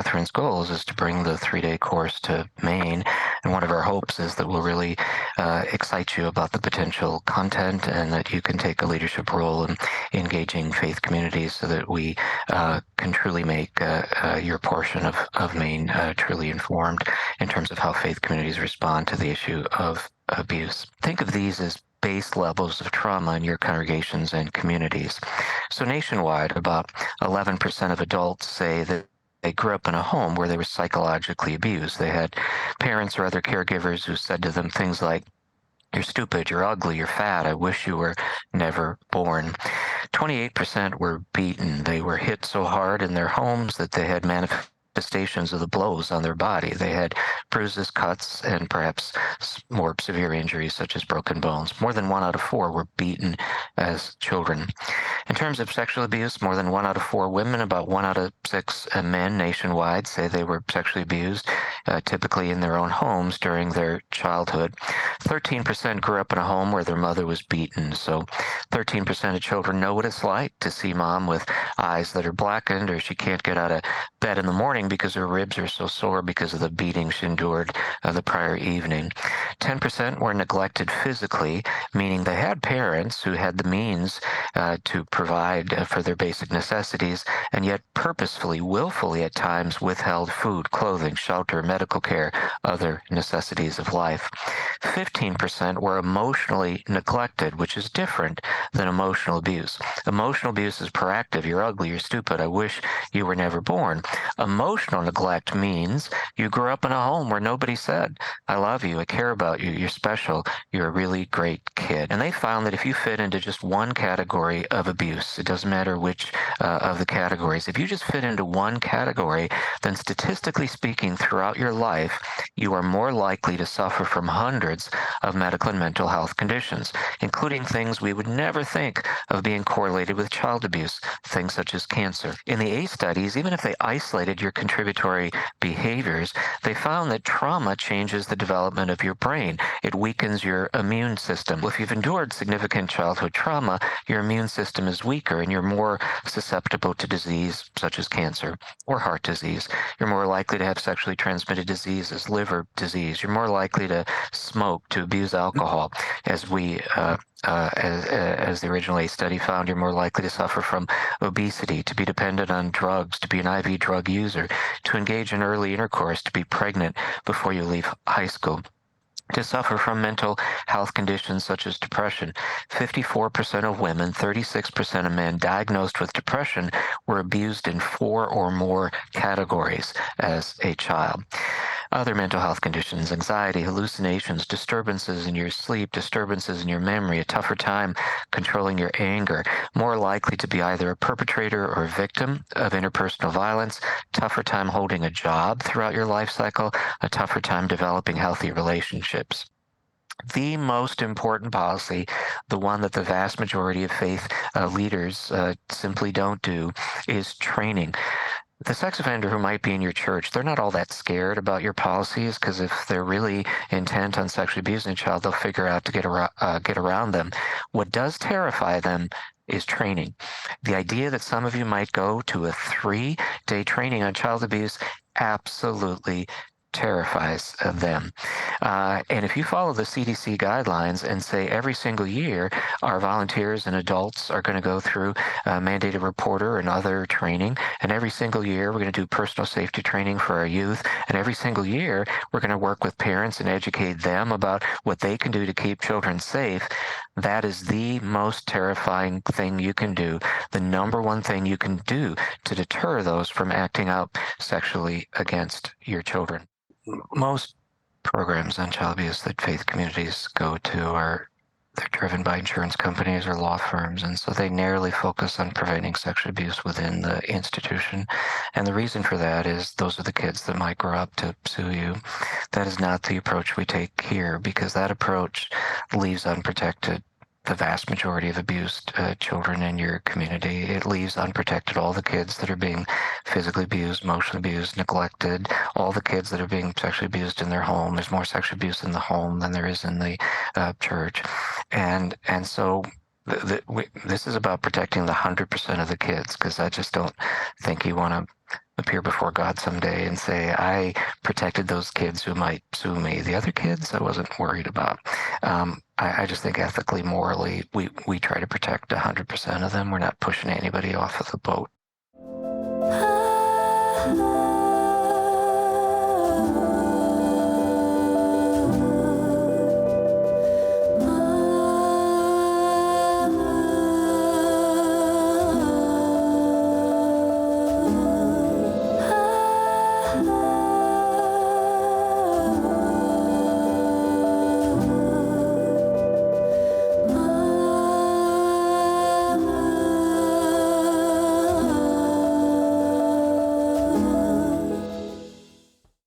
Catherine's goals is to bring the 3-day course to Maine. And one of our hopes is that we'll really excite you about the potential content and that you can take a leadership role in engaging faith communities so that we can truly make your portion of Maine truly informed in terms of how faith communities respond to the issue of abuse. Think of these as base levels of trauma in your congregations and communities. So nationwide, about 11% of adults say that they grew up in a home where they were psychologically abused. They had parents or other caregivers who said to them things like, "You're stupid, you're ugly, you're fat, I wish you were never born." 28% were beaten. They were hit so hard in their homes that they had manifestations of the blows on their body. They had bruises, cuts, and perhaps more severe injuries such as broken bones. More than 1 out of 4 were beaten as children. In terms of sexual abuse, more than 1 out of 4 women, about 1 out of 6 men nationwide say they were sexually abused, typically in their own homes during their childhood. 13% grew up in a home where their mother was beaten. So 13% of children know what it's like to see mom with eyes that are blackened, or she can't get out of bed in the morning because her ribs are so sore because of the beating she endured the prior evening. 10% were neglected physically, meaning they had parents who had the means to provide for their basic necessities, and yet purposefully, willfully at times withheld food, clothing, shelter, medical care, other necessities of life. 15% were emotionally neglected, which is different than emotional abuse. Emotional abuse is proactive. You're ugly, you're stupid, I wish you were never born. Emotional neglect means you grew up in a home where nobody said, "I love you, I care about you, you're special, you're a really great kid." And they found that if you fit into just one category of abuse, it doesn't matter which of the categories, if you just fit into one category, then statistically speaking, throughout your life, you are more likely to suffer from hundreds of medical and mental health conditions, including things we would never think of being correlated with child abuse, things such as cancer. In the ACE studies, even if they isolated your contributory behaviors, they found that trauma changes the development of your brain. It weakens your immune system. If you've endured significant childhood trauma, your immune system is weaker and you're more susceptible to disease such as cancer or heart disease. You're more likely to have sexually transmitted diseases, liver disease. You're more likely to smoke, to abuse alcohol. As the original ACE study found, you're more likely to suffer from obesity, to be dependent on drugs, to be an IV drug user, to engage in early intercourse, to be pregnant before you leave high school, to suffer from mental health conditions such as depression. 54% of women, 36% of men diagnosed with depression were abused in 4 or more categories as a child. Other mental health conditions: anxiety, hallucinations, disturbances in your sleep, disturbances in your memory, a tougher time controlling your anger, more likely to be either a perpetrator or a victim of interpersonal violence, tougher time holding a job throughout your life cycle, a tougher time developing healthy relationships. The most important policy, the one that the vast majority of faith leaders simply don't do, is training. The sex offender who might be in your church, they're not all that scared about your policies, because if they're really intent on sexually abusing a child, they'll figure out to get around them. What does terrify them is training. The idea that some of you might go to a 3-day training on child abuse absolutely terrifies them. And if you follow the CDC guidelines and say every single year our volunteers and adults are going to go through mandated reporter and other training, and every single year we're going to do personal safety training for our youth, and every single year we're going to work with parents and educate them about what they can do to keep children safe, that is the most terrifying thing you can do, the number one thing you can do to deter those from acting out sexually against your children. Most programs on child abuse that faith communities go to they're driven by insurance companies or law firms, and so they narrowly focus on preventing sexual abuse within the institution. And the reason for that is those are the kids that might grow up to sue you. That is not the approach we take here, because that approach leaves unprotected the vast majority of abused children in your community. It leaves unprotected all the kids that are being physically abused, emotionally abused, neglected, all the kids that are being sexually abused in their home. There's more sexual abuse in the home than there is in the church. And so this is about protecting the 100% of the kids, because I just don't think you want to appear before God someday and say, I protected those kids who might sue me. The other kids, I wasn't worried about. I just think ethically, morally, we try to protect 100% of them. We're not pushing anybody off of the boat.